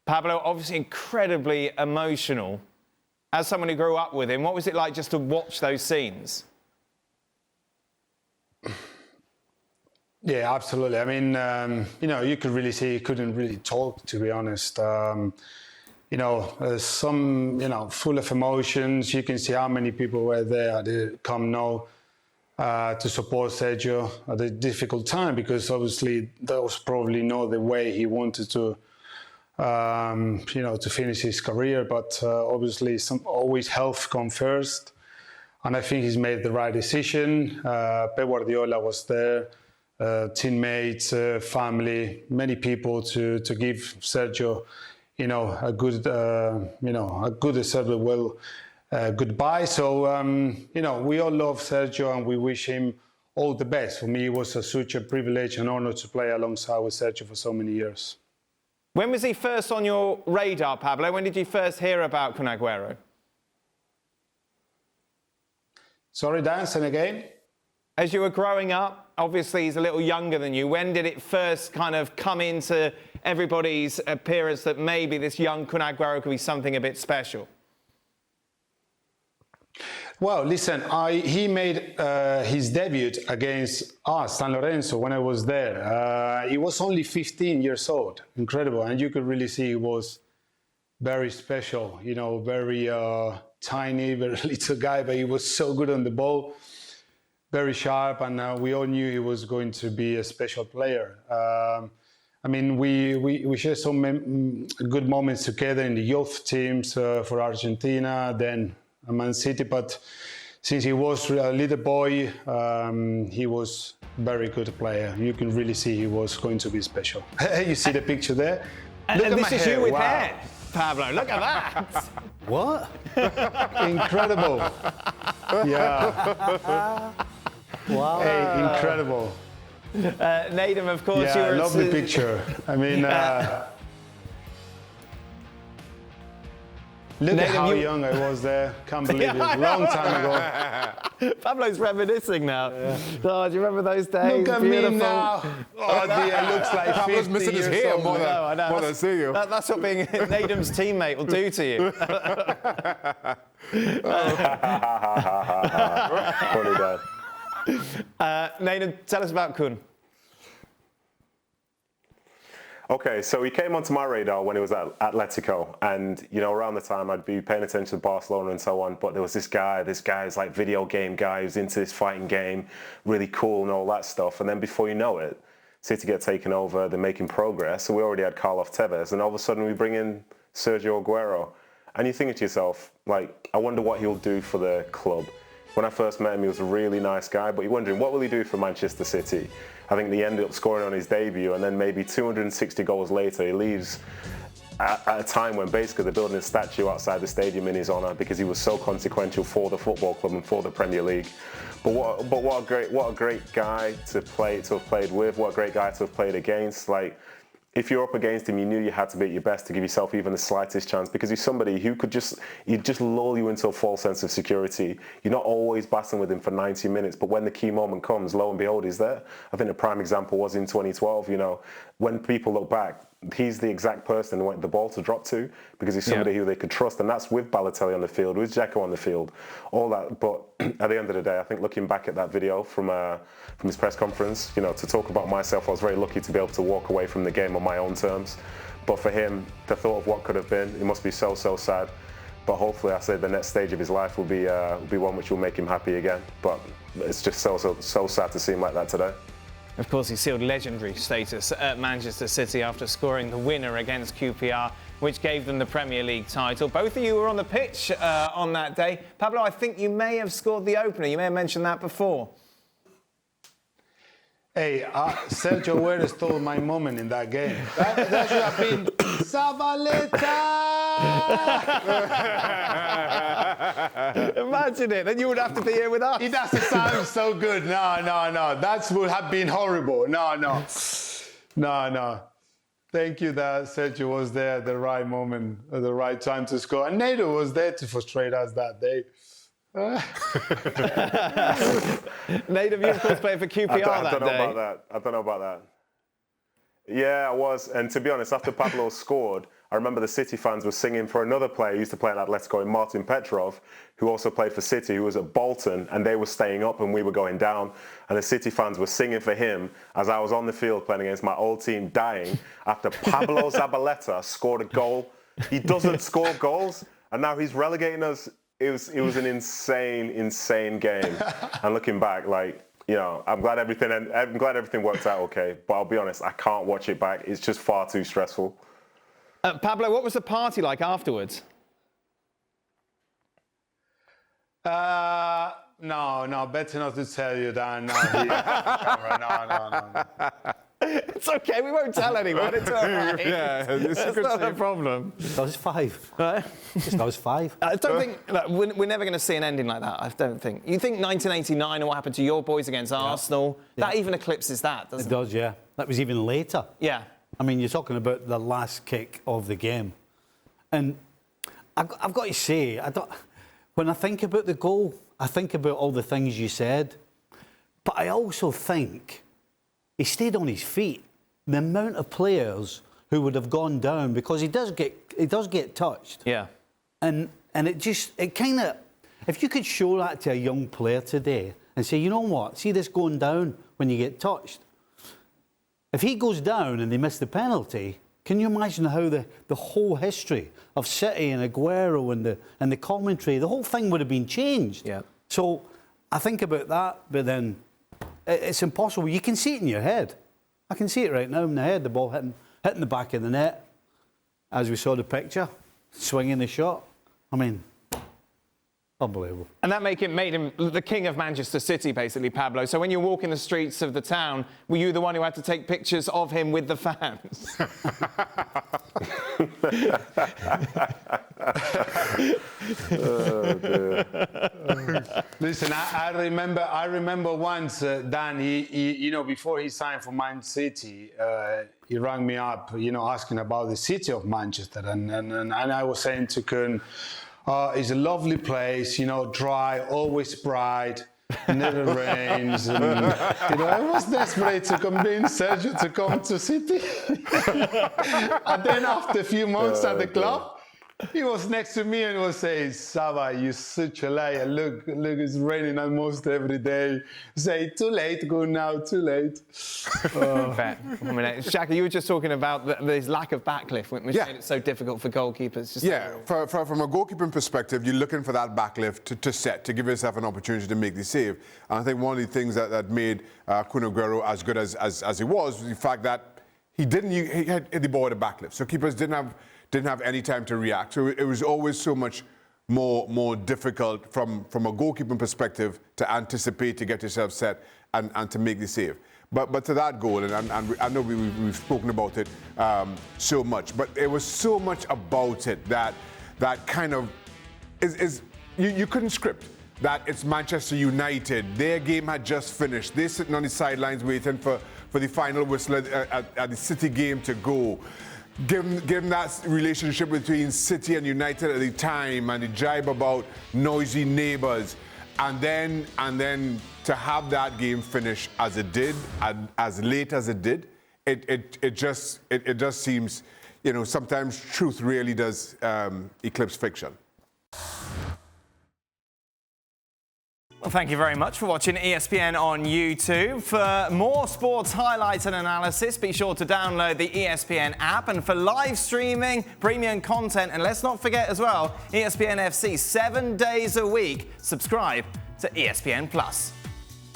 Pablo, obviously incredibly emotional. As someone who grew up with him, what was it like just to watch those scenes? Yeah, absolutely. I mean, you could really see he couldn't really talk, to be honest. Full of emotions. You can see how many people were there at the Camp Nou to support Sergio at a difficult time, because obviously that was probably not the way he wanted to finish his career. But obviously, always health come first, and I think he's made the right decision. Pep Guardiola was there, teammates, family, many people to give Sergio, a good deserved goodbye. So we all love Sergio and we wish him all the best. For me, it was such a privilege and honor to play alongside with Sergio for so many years. When was he first on your radar, Pablo? When did you first hear about Kun Aguero? Sorry, Dan, say again? As you were growing up, obviously he's a little younger than you. When did it first kind of come into everybody's appearance that maybe this young Kun Aguero could be something a bit special? Well, listen, he made his debut against San Lorenzo when I was there. He was only 15 years old. Incredible. And you could really see he was very special, very tiny, very little guy, but he was so good on the ball, very sharp, and we all knew he was going to be a special player. We shared some good moments together in the youth teams for Argentina, then Man City, but since he was a little boy, he was very good player. You can really see he was going to be special. You see the picture there? And this is you with hair, Pablo. Look at that. What? Incredible. Yeah. Wow. Hey, incredible. Nedum, of course, you yeah, were... lovely picture. I mean, look at how young I was there. Can't believe it. Long time ago. Pablo's reminiscing now. Yeah. Oh, do you remember those days? Look at Beautiful. me now. Oh dear, looks like Pablo's missing his hair more than seeing you. That's what being Nedum's teammate will do to you. Funny dad. Nedum, tell us about Kun. Okay, so he came onto my radar when he was at Atletico, and around the time I'd be paying attention to Barcelona and so on, but there was this guy's like video game guy who's into this fighting game, really cool and all that stuff, and then before you know it, City get taken over, they're making progress, so we already had Carlos Tevez, and all of a sudden we bring in Sergio Aguero, and you're thinking to yourself, like, I wonder what he'll do for the club. When I first met him, he was a really nice guy, but you're wondering, what will he do for Manchester City? I think he ended up scoring on his debut, and then maybe 260 goals later, he leaves at a time when basically they're building a statue outside the stadium in his honour because he was so consequential for the football club and for the Premier League. But what a great guy to have played with, what a great guy to have played against. Like, if you're up against him, you knew you had to be at your best to give yourself even the slightest chance, because he's somebody who he'd just lull you into a false sense of security. You're not always battling with him for 90 minutes, but when the key moment comes, lo and behold, he's there. I think the prime example was in 2012, when people look back, he's the exact person they want the ball to drop to, because he's somebody who they could trust, and that's with Balotelli on the field, with Dzeko on the field, all that. But at the end of the day, I think looking back at that video from his press conference, to talk about myself, I was very lucky to be able to walk away from the game on my own terms. But for him, the thought of what could have been, it must be so sad. But hopefully, I say the next stage of his life will be one which will make him happy again. But it's just so sad to see him like that today. Of course, he sealed legendary status at Manchester City after scoring the winner against QPR, which gave them the Premier League title. Both of you were on the pitch on that day. Pablo, I think you may have scored the opener. You may have mentioned that before. Hey, Sergio Aguero stole my moment in that game. That should have been Zabaleta! Imagine it. Then you would have to be here with us. It doesn't sound so good. No. That would have been horrible. No. Thank you that Sergio was there at the right moment, at the right time to score. And Nedum was there to frustrate us that day. Nedum, you of course played for QPR that day. I don't know about that. Yeah, I was. And to be honest, after Pablo scored, I remember the City fans were singing for another player who used to play at Atletico, Martin Petrov, who also played for City, who was at Bolton, and they were staying up and we were going down. And the City fans were singing for him as I was on the field playing against my old team, dying after Pablo Zabaleta scored a goal. He doesn't score goals, and now he's relegating us. It was an insane game. And looking back, like, you know, I'm glad everything worked out okay. But I'll be honest, I can't watch it back. It's just far too stressful. Pablo, what was the party like afterwards? No, better not to tell you that. No. It's okay, we won't tell anyone. It's all right. That's not a problem. That was 5. That was 5. I don't think... Look, we're never going to see an ending like that, I don't think. You think 1989 and what happened to your boys against Arsenal, that even eclipses that, doesn't it? It does, yeah. That was even later. Yeah. I mean, you're talking about the last kick of the game. And I've got to say, when I think about the goal, I think about all the things you said. But I also think he stayed on his feet. The amount of players who would have gone down, because he does get touched. Yeah. And it kind of, if you could show that to a young player today and say, you know what, see this going down when you get touched. If he goes down and they miss the penalty, can you imagine how the whole history of City and Aguero and the commentary, the whole thing would have been changed. Yeah. So I think about that, but then it's impossible. You can see it in your head. I can see it right now in the head, the ball hitting the back of the net, as we saw the picture, swinging the shot. I mean, unbelievable. And that made him the king of Manchester City, basically, Pablo. So when you walk in the streets of the town, were you the one who had to take pictures of him with the fans? Oh, dear. Listen, I remember once, Dan, he before he signed for Man City, he rang me up, asking about the city of Manchester. And I was saying to Kun, it's a lovely place, dry, always bright, never rains. And, I was desperate to convince Sergio to come to City. And then after a few months at the club, he was next to me and was saying, Saba, you're such a liar. Look, it's raining almost every day. Say, too late, go now, too late. Fair. I mean, Shaka, you were just talking about this lack of backlift, which made it so difficult for goalkeepers. From a goalkeeping perspective, you're looking for that backlift to give yourself an opportunity to make the save. And I think one of the things that made Kun Aguero as good as he was the fact that he had the ball with a backlift. So keepers didn't have any time to react. So it was always so much more difficult from a goalkeeping perspective to anticipate, to get yourself set and to make the save. But to that goal, and I know we've spoken about it so much, but there was so much about it that kind of is you couldn't script. That it's Manchester United. Their game had just finished. They're sitting on the sidelines waiting for the final whistle at the City game to go. Given that relationship between City and United at the time and the jibe about noisy neighbours, and then to have that game finish as it did, and as late as it did, it just seems, sometimes truth really does eclipse fiction. Well, thank you very much for watching ESPN on YouTube. For more sports highlights and analysis, be sure to download the ESPN app. And for live streaming, premium content, and let's not forget as well, ESPN FC 7 days a week. Subscribe to ESPN+.